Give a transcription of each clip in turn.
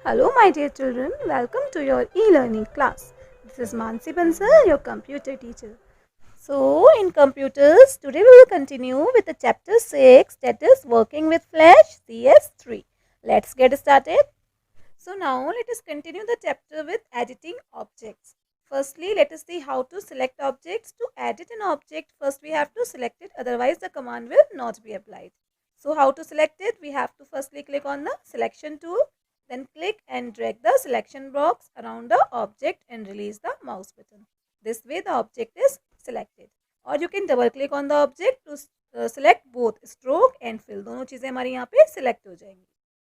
Hello, my dear children. Welcome to your e-learning class. This is Mansi Bansal, your computer teacher. So, in computers, today we will continue with the chapter 6, that is working with Flash CS3. Let's get started. So, now let us continue the chapter with editing objects. Firstly, let us see how to select objects. To edit an object, first we have to select it, otherwise the command will not be applied. So, how to select it? We have to firstly click on the selection tool, then click and drag the selection box around the object and release the mouse button. This way the object is selected. Or you can double click on the object to select both stroke and fill. दोनों चीज़ें हमारी यहाँ पे select हो जाएंगी.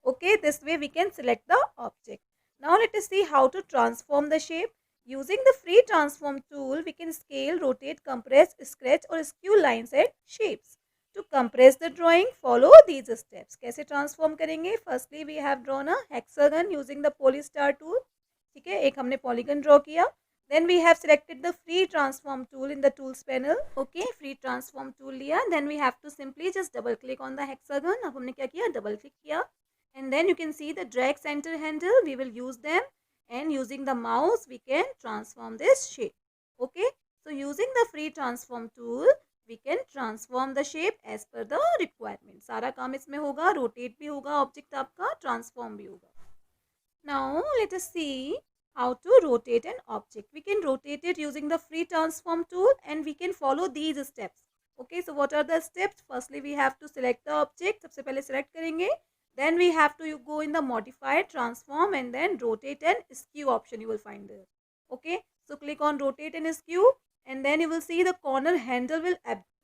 Okay, this way we can select the object. Now let us see how to transform the shape. Using the free transform tool, we can scale, rotate, compress, scratch or skew lines and shapes. To compress the drawing, follow these steps. कैसे transform करेंगे? Firstly, we have drawn a hexagon using the polystar tool. ठीक है, एक हमने polygon draw किया. Then we have selected the free transform tool in the tools panel. Okay, free transform tool लिया. Then we have to simply just double click on the hexagon. अब हमने क्या किया? Double click किया. And then you can see the drag center handle. We will use them, and using the mouse we can transform this shape. Okay, so using the free transform tool we can transform the shape as per the requirement. सारा काम इसमें होगा, rotate भी होगा object आपका, transform भी होगा. Now let us see how to rotate an object. We can rotate it using the free transform tool and we can follow these steps. Okay, so what are the steps? Firstly we have to select the object. सबसे पहले select करेंगे. Then we have to go in the modify, transform and then rotate and skew option you will find there. Okay, so click on rotate and skew and then you will see the corner handle will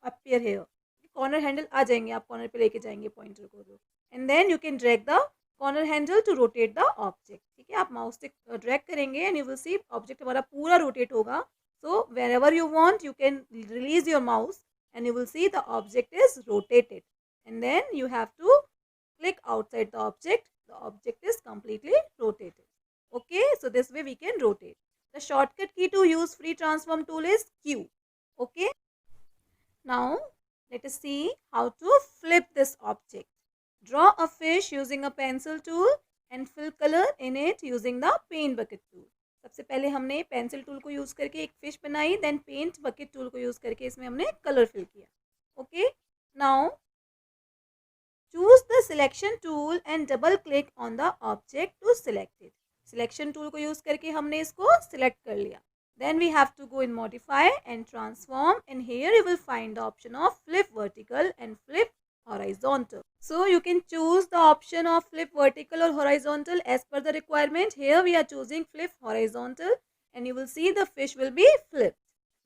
appear here. Corner handle आ जाएंगे, आप corner पे लेके जाएंगे pointer को तो. And then you can drag the corner handle to rotate the object. ठीक है, आप mouse से drag करेंगे and you will see object हमारा पूरा rotate होगा. So wherever you want you can release your mouse and you will see the object is rotated. And then you have to click outside the object is completely rotated. Okay, so this way we can rotate. The shortcut key to use free transform tool is Q. Okay, now let us see how to flip this object. Draw a fish using a pencil tool and fill color in it using the paint bucket tool. सबसे पहले हमने pencil tool को use करके एक fish बनाई, then paint bucket tool को use करके इसमें हमने कलर फिल किया. Okay, now choose the selection tool and double click on the object to select it. Selection tool को use करके हमने इसको select कर लिया. Then we have to go in modify and transform and here you will find the option of flip vertical and flip horizontal. So you can choose the option of flip vertical or horizontal as per the requirement. Here we are choosing flip horizontal and you will see the fish will be flipped.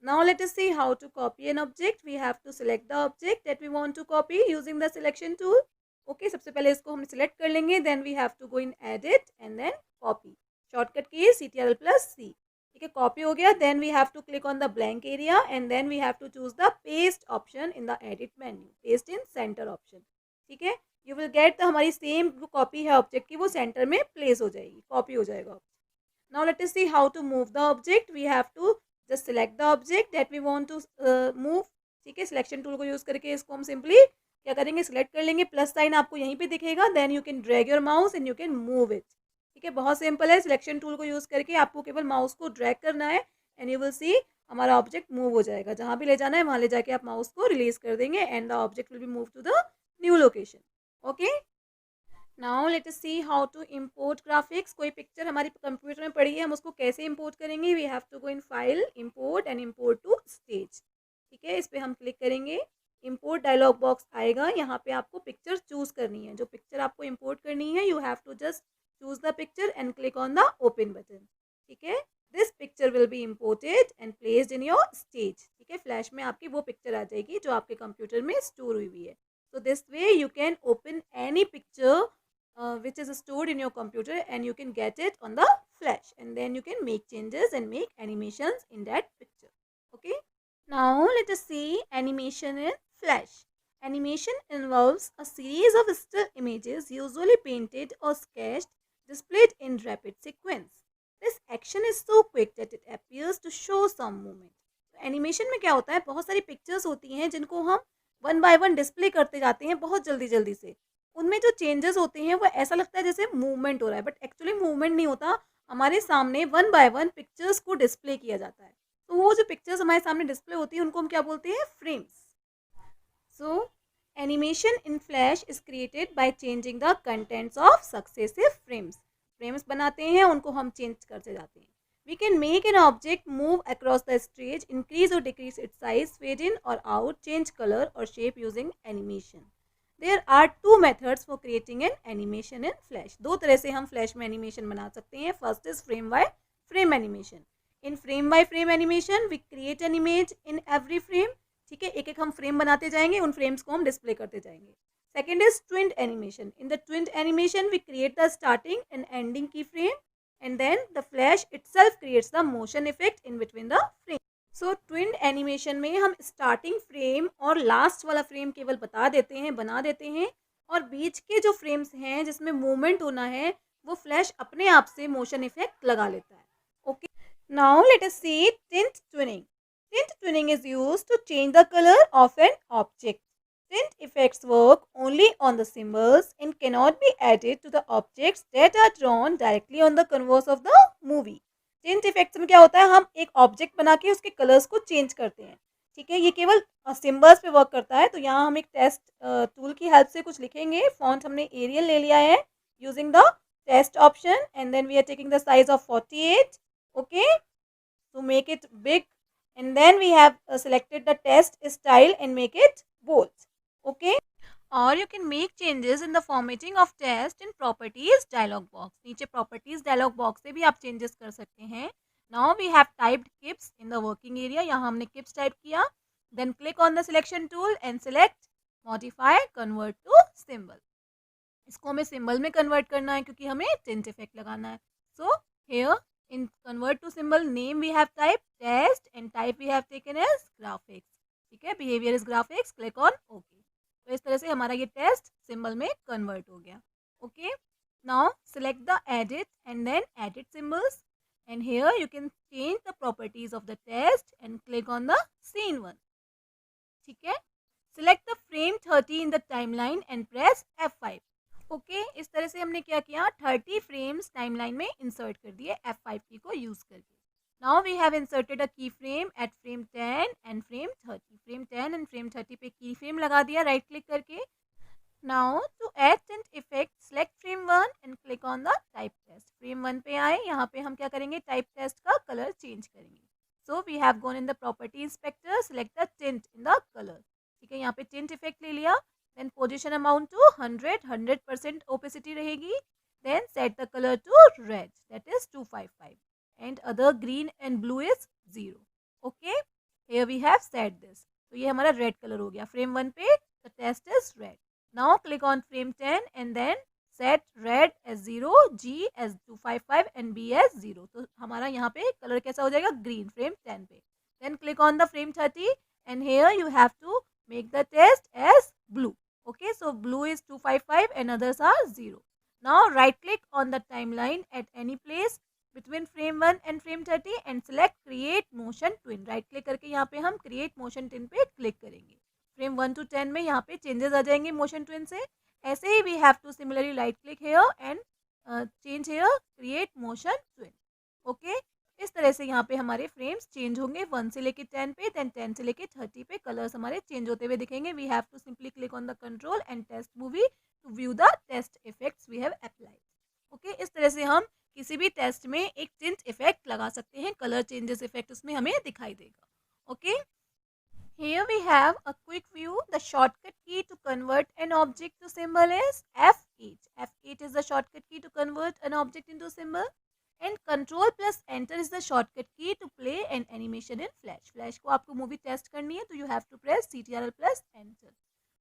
Now let us see how to copy an object. We have to select the object that we want to copy using the selection tool. Okay, सबसे पहले इसको हम select कर लेंगे. Then we have to go in edit and then copy. Shortcut key is Ctrl+C. ठीक है, copy हो गया. Then we have to click on the blank area and then we have to choose the paste option in the edit menu. Paste in center option. ठीक है, you will get the हमारी same जो copy है object की वो center में place हो जाएगी, copy हो जाएगा. Now let us see how to move the object. We have to just select the object that we want to move. ठीक है, selection tool को use करके इसको हम simply क्या करेंगे, सिलेक्ट कर लेंगे. प्लस साइन आपको यहीं पे दिखेगा. Then you can drag your mouse and you can move it. ठीक है, बहुत सिंपल है. सिलेक्शन टूल को यूज़ करके आपको केवल माउस को ड्रैग करना है एंड यू विल सी हमारा ऑब्जेक्ट मूव हो जाएगा. जहाँ भी ले जाना है वहाँ ले जाके आप माउस को रिलीज कर देंगे and the object will be move to the new location. Okay, now let us see how to import graphics. कोई पिक्चर हमारी कंप्यूटर में पड़ी है, हम उसको कैसे इम्पोर्ट करेंगे. We have to go in file, import and import to stage. ठीक है, इस पर हम क्लिक करेंगे. इंपोर्ट डायलॉग बॉक्स आएगा. यहाँ पे आपको पिक्चर चूज करनी है. जो पिक्चर आपको इंपोर्ट करनी है you have to just choose the picture and click on the open button. ठीक है, this picture will be imported and placed in your stage. ठीक है, फ्लैश में आपकी वो पिक्चर आ जाएगी जो आपके कंप्यूटर में स्टोर हुई हुई है. So this way you can open any picture which is stored in your computer and you can get it on the flash and then you can make changes and make animations in that picture. Okay, now let us see animation in Flash. Animation involves a series of still images usually painted or sketched displayed in rapid sequence. This action is so quick that it appears to show some movement. Animation में क्या होता है, बहुत सारी pictures होती हैं जिनको हम वन बाय वन डिस्प्ले करते जाते हैं बहुत जल्दी जल्दी से. उनमें जो चेंजेस होते हैं वो ऐसा लगता है जैसे मूवमेंट हो रहा है, बट एक्चुअली मूवमेंट नहीं होता। हमारे सामने वन बाय वन पिक्चर्स को डिस्प्ले किया जाता है। तो वो जो पिक्चर्स हमारे सामने डिस्प्ले होती है उनको हम क्या बोलते हैं? Frames. So, animation in Flash is created by changing the contents of successive frames. Frames बनाते हैं, उनको हम change करते जाते हैं. We can make an object move across the stage, increase or decrease its size, fade in or out, change color or shape using animation. There are two methods for creating an animation in Flash. दो तरह से हम Flash में animation बना सकते हैं. First is frame by frame animation. In frame by frame animation, we create an image in every frame. ठीक है, एक एक हम फ्रेम बनाते जाएंगे, उन फ्रेम्स को हम डिस्प्ले करते जाएंगे. Second is tweened animation. In the tweened animation we create the starting and ending key frame and then the Flash itself creates the motion effect in between the frame. So tweened animation में हम starting frame और last वाला frame केवल बता देते हैं, बना देते हैं, और बीच के जो फ्रेम्स हैं जिसमें मूवमेंट होना है वो फ्लैश अपने आप से मोशन इफेक्ट लगा लेता है. Okay, now let us see tint twinning. Tint twinning is used to change the color of an object. Tint effects work only on the symbols and cannot be added to the objects that are drawn directly on the canvas of the movie. Tint effects में क्या होता है? हम एक object बना के उसके colours को चेंज करते हैं. ठीक है, ये केवल सिम्बल्स पे वर्क करता है. तो यहाँ हम एक टेस्ट टूल की हेल्प से कुछ लिखेंगे. फॉन्ट हमने एरियल ले लिया है using the test option and then we are taking the size of 48. Okay, to make it big, and then we have selected the text style and make it bold. Okay, or you can make changes in the formatting of text in properties dialog box. नीचे properties dialog box से भी आप changes कर सकते हैं. Now we have typed kips in the working area. यहाँ हमने kips type किया. Then click on the selection tool and select modify convert to symbol. इसको हमें symbol में convert करना है क्योंकि हमें tint effect लगाना है. So here in convert to symbol name we have typed test and type we have taken as graphics. ठीक है, behavior is graphics, click on OK. तो इस तरह से हमारा ये टेस्ट सिंबल में कन्वर्ट हो गया. Okay, now select the edit and then edit symbols and here you can change the properties of the test and click on the scene one. ठीक है, select the frame 30 in the timeline and press F5. Okay, इस तरह से हमने क्या किया? 30 frames timeline में insert कर दिए F5 की को यूज करके. Now we have inserted a key frame at frame 10 and frame 30. Frame 10 and frame 30 पे की फ्रेम लगा दिया राइट क्लिक करके. Now to add tint effect select frame 1 and click on the type test. Frame 1 पे आए, यहाँ पे हम क्या करेंगे? टाइप टेस्ट का कलर चेंज करेंगे. So we have gone in the property inspector, select the tint in the colour. ठीक है, यहाँ पे टिंट इफेक्ट ले लिया. Then position amount to 100% opacity रहेगी. Then set the color to red, that is 255, and other green and blue is 0. Okay, here we have set this. तो ये हमारा red color हो गया. Frame 1 पे the test is red. Now click on frame 10 and then set red as 0, G as 255 and B as 0. तो हमारा यहाँ पे color कैसा हो जाएगा? Green. Frame 10 पे. Then click on the frame 30 and here you have to make the test as blue. Okay, so blue is 255 and others are 0. Now right click on the timeline at any place between frame 1 and frame 30 and select create motion twin. right click करके यहाँ पे हम create motion twin पे click करेंगे. frame 1 to 10 में यहाँ पे changes आ जाएंगे motion twin से. ऐसे ही we have to similarly right click here and change here create motion twin. Okay, इस तरह से यहाँ पे हमारे फ्रेम्स चेंज होंगे 1 से लेके 10 पे, देन 10 से लेके 30 पे कलर्स हमारे चेंज होते हुए दिखेंगे. We have to simply click on the control and test movie to view the test effects we have applied. Okay, इस तरह से हम किसी भी टेस्ट में एक टिंट इफेक्ट लगा सकते हैं. कलर चेंजेस इफेक्ट उसमें हमें दिखाई देगा. Okay, here we have a quick view. The shortcut key to convert an object to symbol is F8. F8 is the shortcut key to convert an object into symbol. And control plus enter is the shortcut key to play an animation in Flash. Flash को आपको movie test करनी है तो you have to press CTRL plus enter.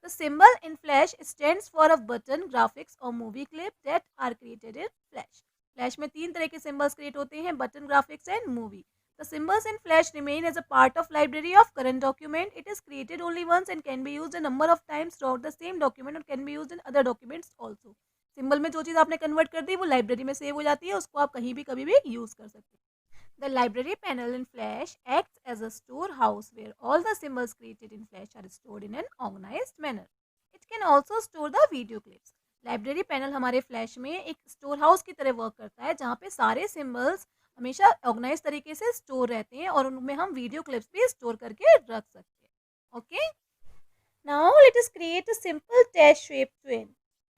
The symbol in Flash stands for a button, graphics or movie clip that are created in Flash. Flash में 3 तरह के symbols create होते हैं: button, graphics and movie. The symbols in Flash remain as a part of library of current document. It is created only once and can be used a number of times throughout the same document or can be used in other documents also. Symbol में जो चीज़ आपने convert कर दी वो library में save हो जाती है, उसको आप कहीं भी कभी भी यूज कर सकते हैं. The library panel in flash acts as a store house where all the symbols created in flash are stored in an organized manner. It can also store the video clips. Library panel हमारे flash में एक store house की तरह work करता है, जहाँ पे सारे सिंबल्स हमेशा ऑर्गेनाइज तरीके से स्टोर रहते हैं और उनमें हम वीडियो क्लिप्स भी स्टोर करके रख सकते हैं. Okay, now let us create a simple test shape twin.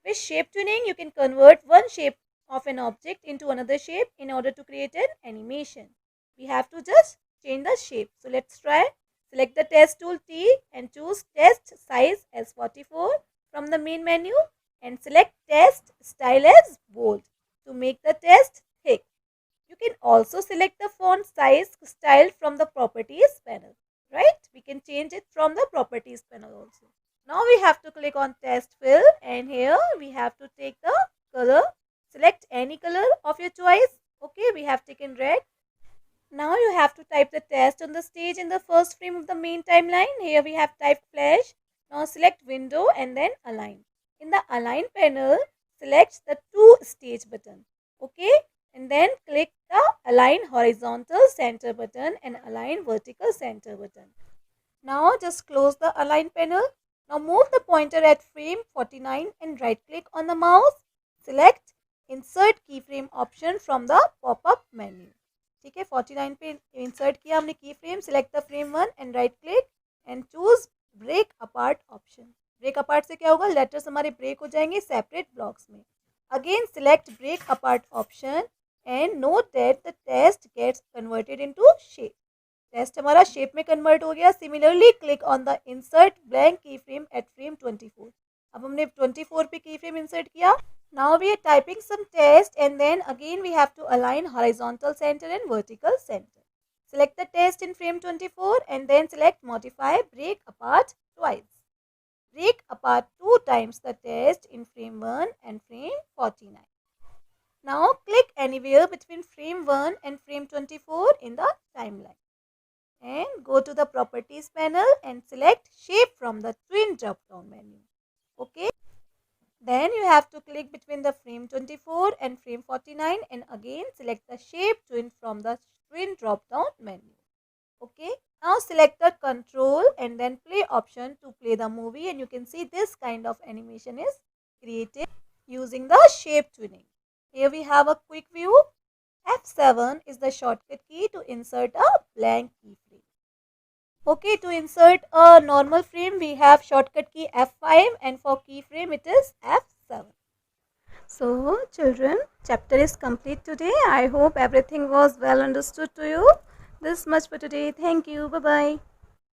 With shape twinning, you can convert one shape of an object into another shape in order to create an animation. We have to just change the shape. So let's try. Select the test tool T and choose test size as 44 from the main menu and select test style as bold to make the test thick. You can also select the font size style from the properties panel, right? We can change it from the properties panel also. Now we have to click on test fill and here we have to take the color. Select any color of your choice. Okay, we have taken red. Now you have to type the test on the stage in the first frame of the main timeline. Here we have typed flash. Now select window and then align. In the align panel, select the to stage button. Okay, and then click the align horizontal center button and align vertical center button. Now just close the align panel. Now move the pointer at frame 49 and right click on the mouse. Select insert keyframe option from the pop-up menu. ठीक है, 49 पे insert किया हमने key frame. Select the frame 1 and right click and choose break apart option. Break apart से क्या होगा, letters हमारे break हो जाएंगे सेपरेट ब्लॉक्स में. Again select break apart option and note that the test gets converted into shape. Test हमारा shape में convert हो गया. Similarly click on the insert blank key frame at frame 24. अब हमने 24 पे की फ्रेम इंसर्ट किया. Now we are typing some test and then again we have to align horizontal center and vertical center. Select the test in frame 24 and then select modify break apart twice. Break apart 2 times the test in frame 1 and frame 49. Now click anywhere between frame 1 and frame 24 in the timeline. And go to the properties panel and select shape from the twin drop down menu. Okay. Then you have to click between the frame 24 and frame 49 and again select the shape twin from the twin drop down menu. Okay. Now select the control and then play option to play the movie and you can see this kind of animation is created using the shape twinning. Here we have a quick view. F7 is the shortcut key to insert a blank keyframe. Okay, to insert a normal frame, we have shortcut key F5 and for keyframe it is F7. So children, chapter is complete today. I hope everything was well understood to you. This much for today. Thank you. Bye-bye.